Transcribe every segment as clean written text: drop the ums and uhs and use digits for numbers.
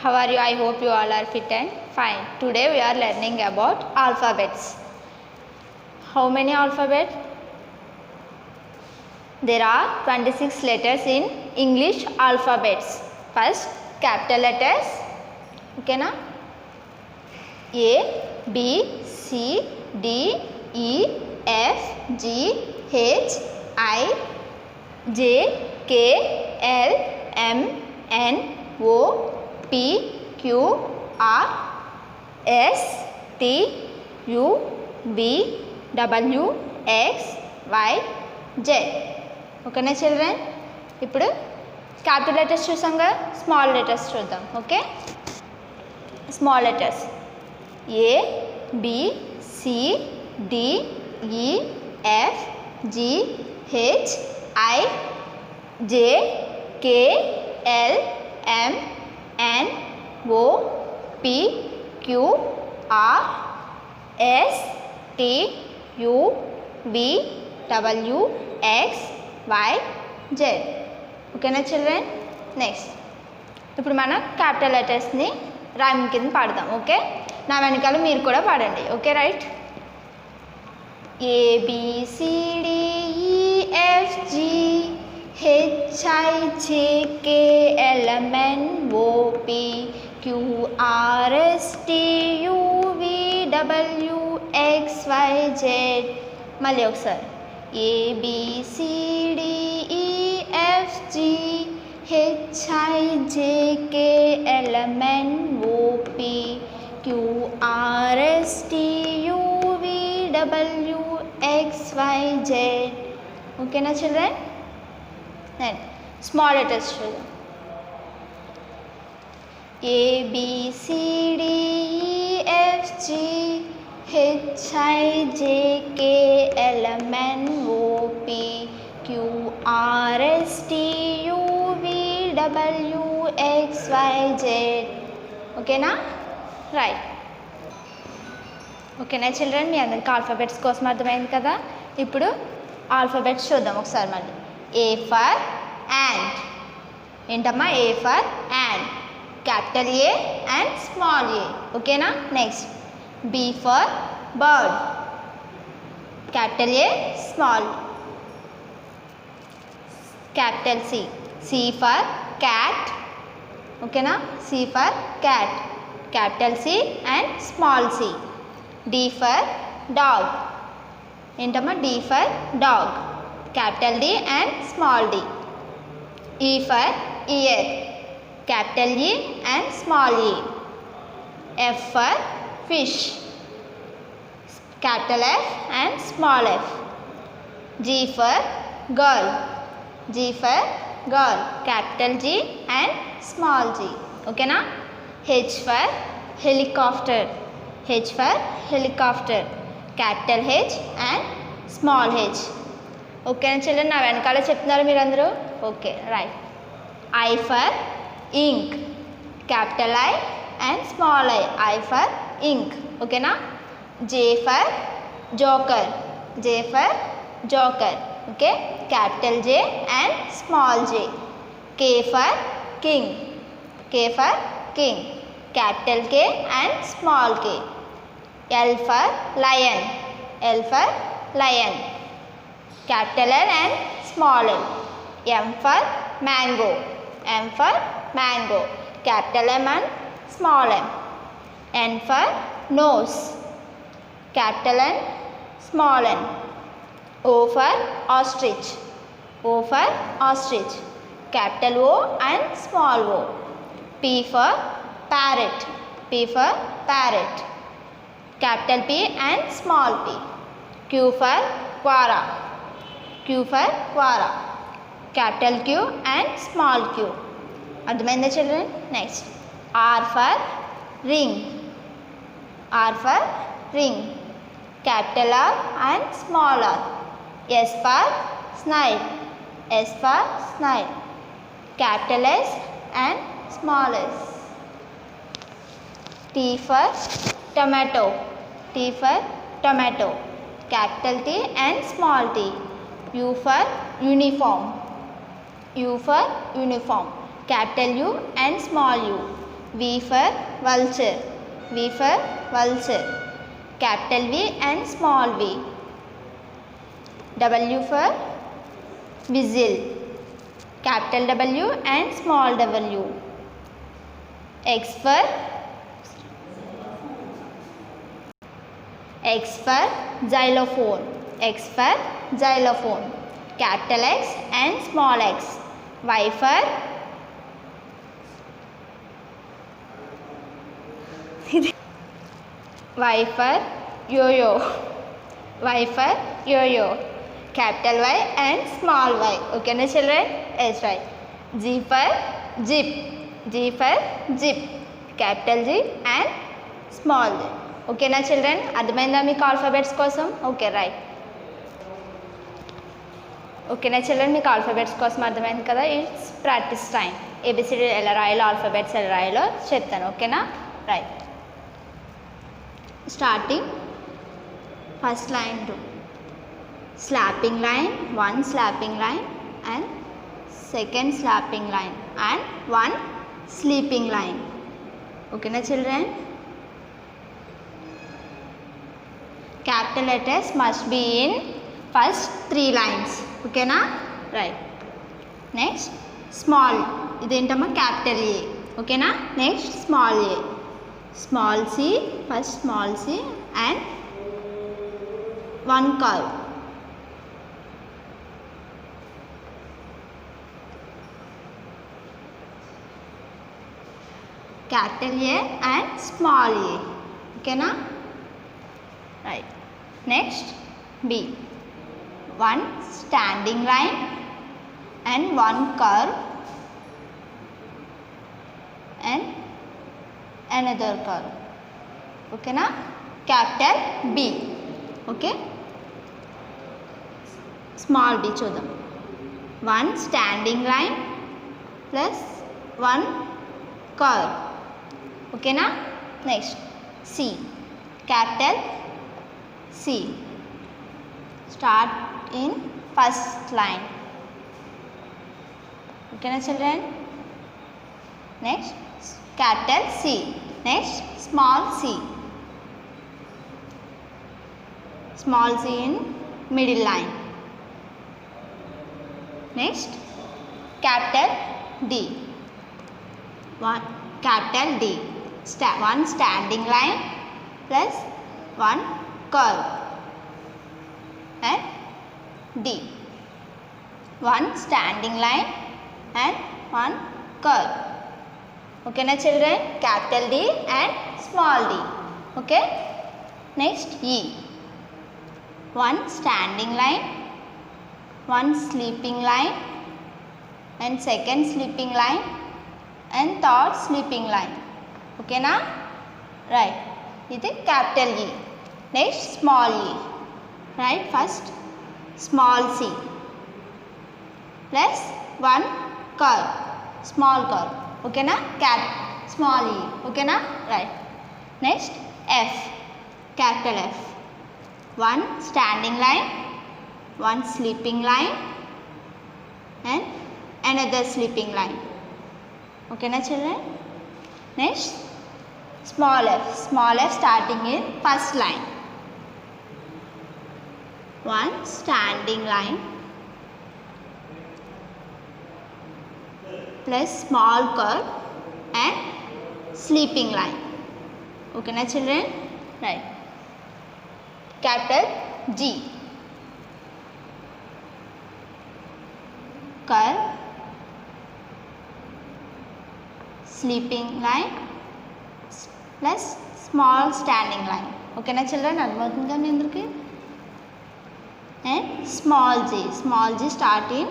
How are you? I hope you all are fit and fine. Today we are learning about alphabets. How many alphabets? There are 26 letters in English alphabets. First, capital letters. Okay na? A, B, C, D, E, F, G, H, I, J, K, L, M, N, O, P, Q, R, S, T, U, V, W, X, Y, Z. ఓకేనా children? ఇప్పుడు capital letters చూసాం కదా, small letters చూద్దాం. Okay, small letters A, B, C, D, E, F, G, H, I, J, K, L, M, N, O, P, Q, R, S, T, U, V, W, X, Y, Z. ఓకేనా children? Next ఇప్పుడు మనం capital లెటర్స్ని rhyme కింద పాడదాం. Okay, నా వెనకాల మీరు కూడా పాడండి. Okay, right? ABCDEFG HIJKLMNOP QRSTUVWXYZ. మళ్ళీ ఒకసారి ABCDEFG HIJKLMNOP QRSTUVWXYZ. ఓకేనా చిల్డ్రన్? స్మాల్ లెటర్స్ చూద్దాం. ABCDEFG HIJKLMNOP QRSTUVWXYZ. ఓకేనా? రైట్. ఓకేనా చిల్డ్రన్? మీ అందరికి ఆల్ఫాబెట్స్ కోసం అర్థమైంది కదా. ఇప్పుడు ఆల్ఫాబెట్స్ చూద్దాం ఒకసారి మళ్ళీ. A for ant. ఏంటమ్మా? A for ant. Capital A and small A. ఓకేనా? Next B for bird. Capital A, small. Capital C. C for cat. ఓకేనా? C for cat. Capital C and small C. D for dog. ఏంటమ్మా? D for dog. Capital D and small D. E for ear. Capital E and small E. F for fish. Capital F and small F. G for girl. G for girl. Capital G and small G. ఓకేనా? H for helicopter. H for helicopter. Capital H and small H. ఓకేనా children? నా వెనకాల చెప్తున్నారు మీరందరూ. Okay, right. I for ink. Capital I and small I. I for ink. ఓకేనా? J for joker. J for joker. Okay, capital J and small J. K for king. K for king. Capital K and small K. L for lion. L for lion. Capital L and small l. M for mango. M for mango. Capital M and small m. N for nose. Capital N, small n. O for ostrich. O for ostrich. Capital O and small o. P for parrot. P for parrot. Capital P and small p. Q for quara. Q for quara. Capital Q and small q. అర్థమైందా children? Next R for ring. R for ring. Capital R and small r. S for snail. S for snail. Capital S and small s. T for tomato. T for tomato. Capital T and small t. U for uniform. U for uniform. Capital U and small u. V for vulture. V for vulture. Capital V and small v. W for whistle. Capital W and small w. X for xylophone. X for xylophone. Capital X and small x. Y for Y for yo-yo. Y for yo-yo. Capital Y and small y. Okay na children? Yes, right. G for jeep. G for jeep. Capital G and small g. Okay na children? అర్థమైందా మీకు alphabets కోసం? Okay right. ఓకేనా children, మీకు alphabets కోసం అర్థమైంది కదా. It's practice time. A B C D ఎలా రాయాలో, ఆల్ఫాబెట్స్ ఎలా రాయాలో చెప్తాను. ఓకేనా right. Starting first line to slapping line, one slapping line and second slapping line and one sleeping line. ఓకేనా children? Capital letters must be in first 3 lines. Okay na? Right. Next small. Identama capital A. Okay na? Next small a. Small c. First small c and one curve. Capital A and small a. Okay na? Right. Next B. One standing line and one curve and another curve. Okay na? Capital B. Okay. Small b chodam. One standing line plus one curve. Okay na? Next C. Capital C. Start in first line. Okay na children? Next capital C. Next small c. Small c in middle line. Next capital D. One capital D. One standing line plus one curve and D. One standing line and one curve. Okay na children? Capital D and small d. Okay. Next E. One standing line, one sleeping line and second sleeping line and third sleeping line. Okay na? Right. This is capital E. Next small e. Right. First small c plus one curve, small curve. Okay na? Small e. Okay na? Right. Next F. Capital F. One standing line, one sleeping line and another sleeping line. Okay na children? Next small f. Small f starting in first line. One standing line plus small curve and sleeping line. Okay na children? Right. Capital G. Curve, sleeping line plus small standing line. Okay na children? అర్థమవుతుందా మీ అందరికి? And small g. Small g start in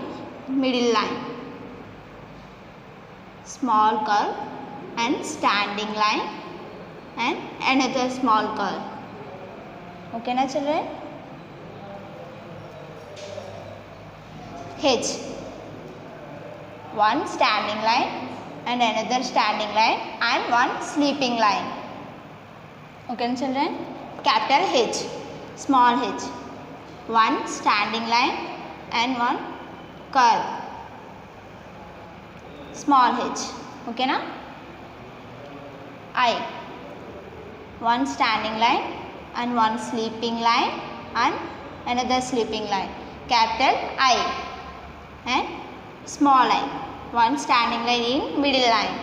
middle line. Small curve and standing line and another small curve. Okay na children? H. One standing line and another standing line and one sleeping line. Okay na children? Capital H. Small h. One standing line and one curve. Small h. Okay na? I. One standing line and one sleeping line and another sleeping line. Capital I and small I. One standing line in middle line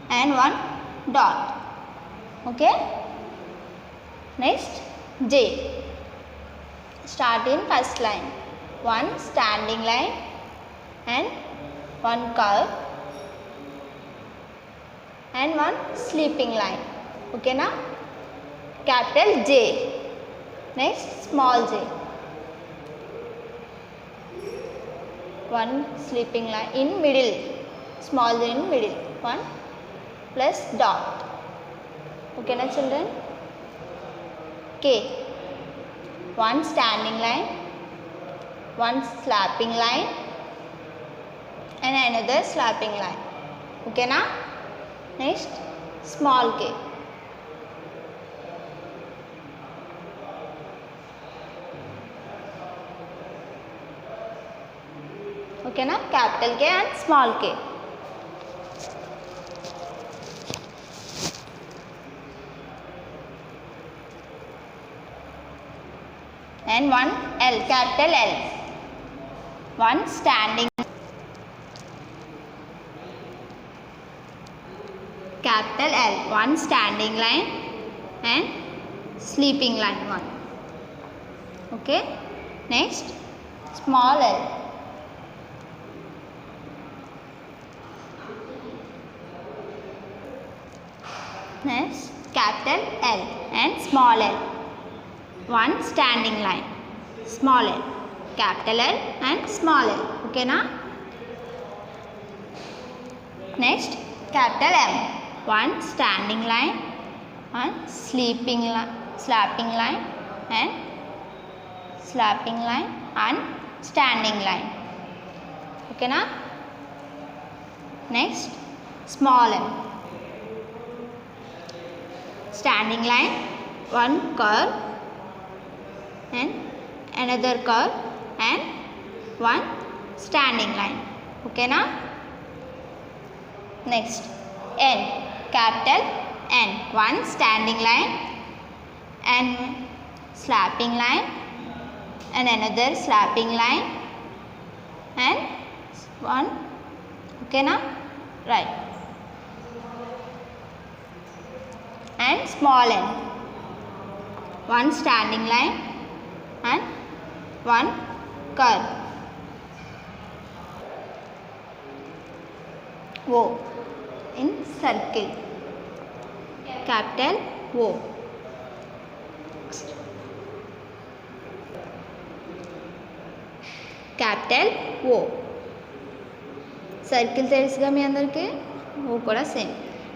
and one dot. Okay. Next J. Start in first line. One standing line and one curve and one sleeping line. Okay na? Capital J. Next small j. One sleeping line in middle. Small j in middle. One plus dot. Okay na children? K. One standing line, one slapping line and another slapping line. Okay na? Next small k. Okay na? Capital K and small k. And one L, capital L. One standing, capital L, one standing line and sleeping line one. Okay. Next small l. Next capital L and small l. One standing line, small l, capital L and small l. Okay na? Next capital M. One standing line, one sleeping line, slapping line and slapping line and standing line. Okay na? Next small m. Standing line, one curve and another curve and one standing line. Okay na? Next N, capital N. One standing line and slapping line and another slapping line and one. Okay na? Right. And small n. One standing line and one curve. O in circle. Capital O. Capital O. Circle తెలుసుగా మీ అందరికి O కూడా same.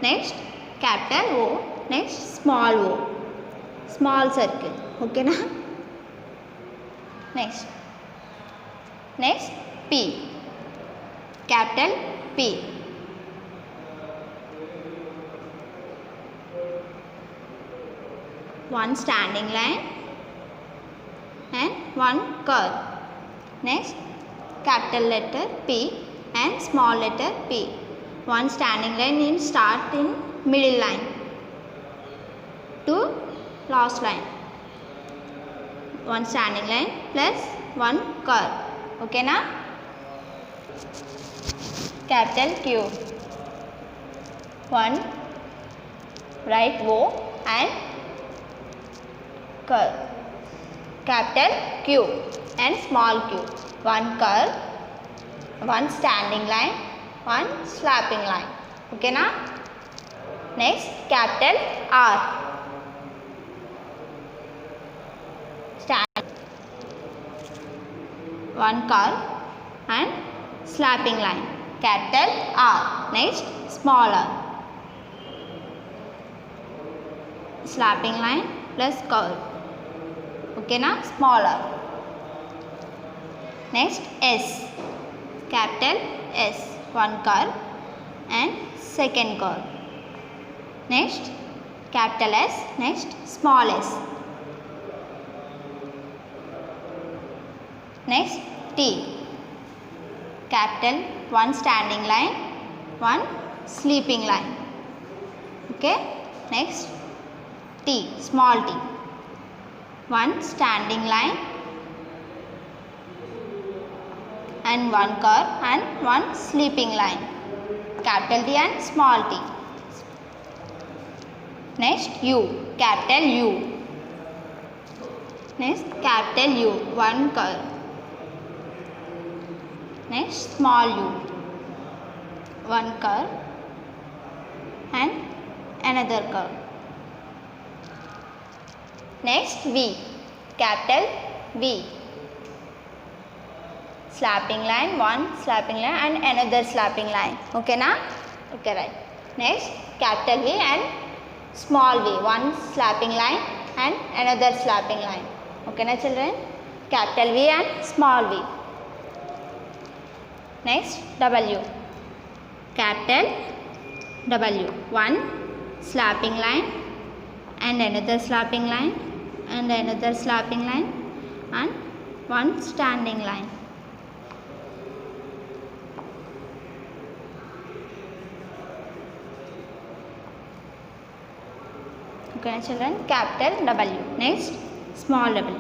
Next capital O. Next small o. Small circle. Okay na? Next P. Capital P. One standing line and one curve. Next capital letter P and small letter P. One standing line in start in middle line to last line. One standing line plus one curve. Okay na? Capital Q. One right O and curve. Capital Q and small q. One curve, one standing line, one slapping line. Okay na? Next capital R. One curve and slapping line. Capital R. Next smaller. Slapping line plus curve. Okay na? Smaller. Next S. Capital S. One curve and second curve. Next capital S. Next small s. Next T. Capital one standing line, one sleeping line. Okay, next T, small t. One standing line and one curve and one sleeping line. Capital T and small t. Next U, capital U. Next capital U, one curve. Next small u, one curve and another curve. Next V, capital V. Slapping line, one slapping line and another slapping line. Okay na? Okay, right. Next capital V and small v, one slapping line and another slapping line. Okay na children? Capital V and small v. Next W, capital W, one slapping line and another slapping line and another slapping line and one standing line. Okay children, capital W. Next small w,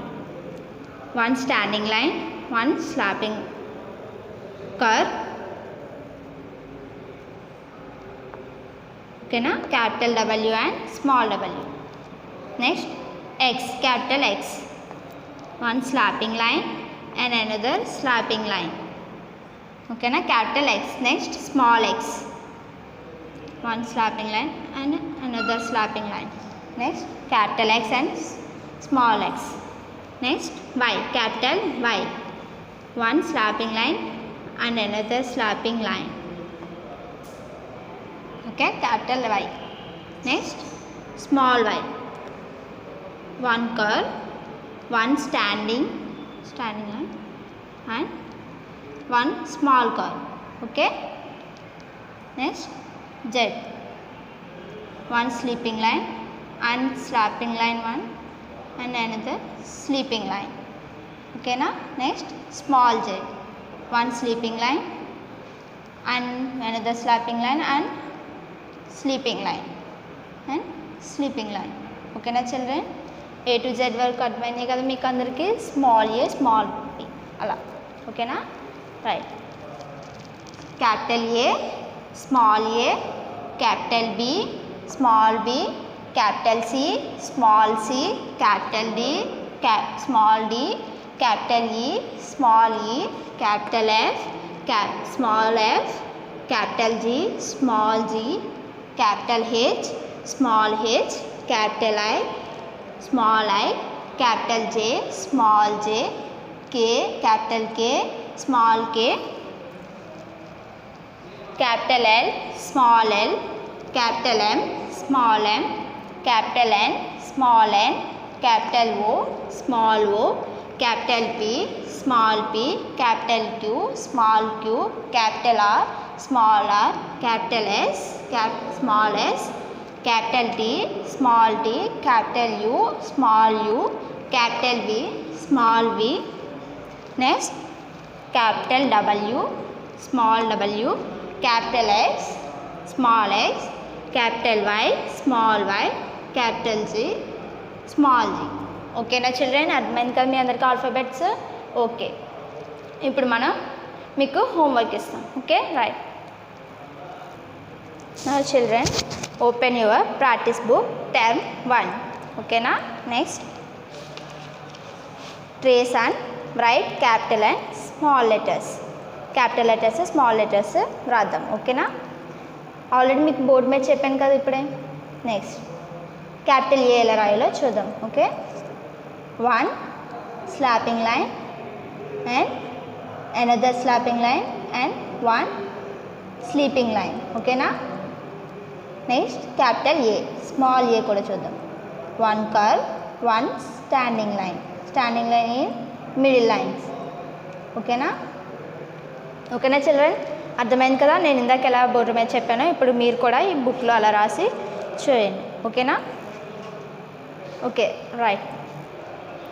one standing line, one slapping curve. Okay na, capital W and small w. Next X, capital X, one slapping line and another slapping line. Okay na, capital X. Next small x, one slapping line and another slapping line. Next capital X and small x. Next Y, capital Y, one slapping line and another slapping line. Okay, capital Y. Next small y, one curve, one standing line and one small curve. Okay. Next Z, one sleeping line and slapping line one and another sleeping line. Okay na. Next small z, one sleeping line and another slapping line and sleeping line and sleeping line. Okay na children? A to Z వరకు అర్థమైంది కదా మీకు అందరికీ? Small a small B అలా. ఓకేనా? Right. Capital A, small A, capital B, small B, capital C, small c, capital D, small d, capital E, small e, capital F, small f, capital G, small g, capital H, small h, capital I, small I, capital J, small j, K, capital K, small k, capital L, small l, capital M, small m, capital N, small n, capital O, small o, capital P, small p, capital Q, small q, capital R, small r, capital S, small s, capital T, small t, capital U, small u, capital V, small v. Next capital W, small w, capital X, small x, capital Y, small y, capital G, small g. ఓకేనా children? అర్థమైంది కదా మీ అందరికీ alphabets? Okay, ఇప్పుడు మనం మీకు homework ఇస్తాం. Okay, right. Now children open your practice book term 1. ఓకేనా? Next trace and right capital and small letters. Capital letters small letters రాద్దాం. ఓకేనా? ఆల్రెడీ మీకు బోర్డు మీద చెప్పాను కదా ఇప్పుడే. నెక్స్ట్ క్యాపిటల్ ఏ ఎలా రాయాలో చూద్దాం. Okay, one slapping line and another slapping line and one sleeping line. ఓకేనా? నెక్స్ట్ క్యాపిటల్ ఏ, స్మాల్ ఏ కూడా చూద్దాం. one curve, one standing line in middle lines. ఓకేనా? ఓకేనా చిల్డ్రన్? అర్థమైంది కదా నేను ఇందాక ఎలా బోర్డు మీద చెప్పానో ఇప్పుడు మీరు కూడా ఈ బుక్లో అలా రాసి చూడండి. ఓకేనా? Okay, right.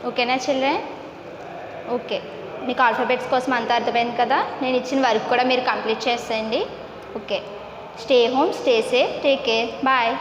ఓకేనా చిల్డ్రన్? ఓకే, మీకు ఆల్ఫాబెట్స్ కోసం అంతా అర్థమైంది కదా. నేను ఇచ్చిన వర్క్ కూడా మీరు కంప్లీట్ చేసేయండి. Okay, stay home, stay safe, take care, bye.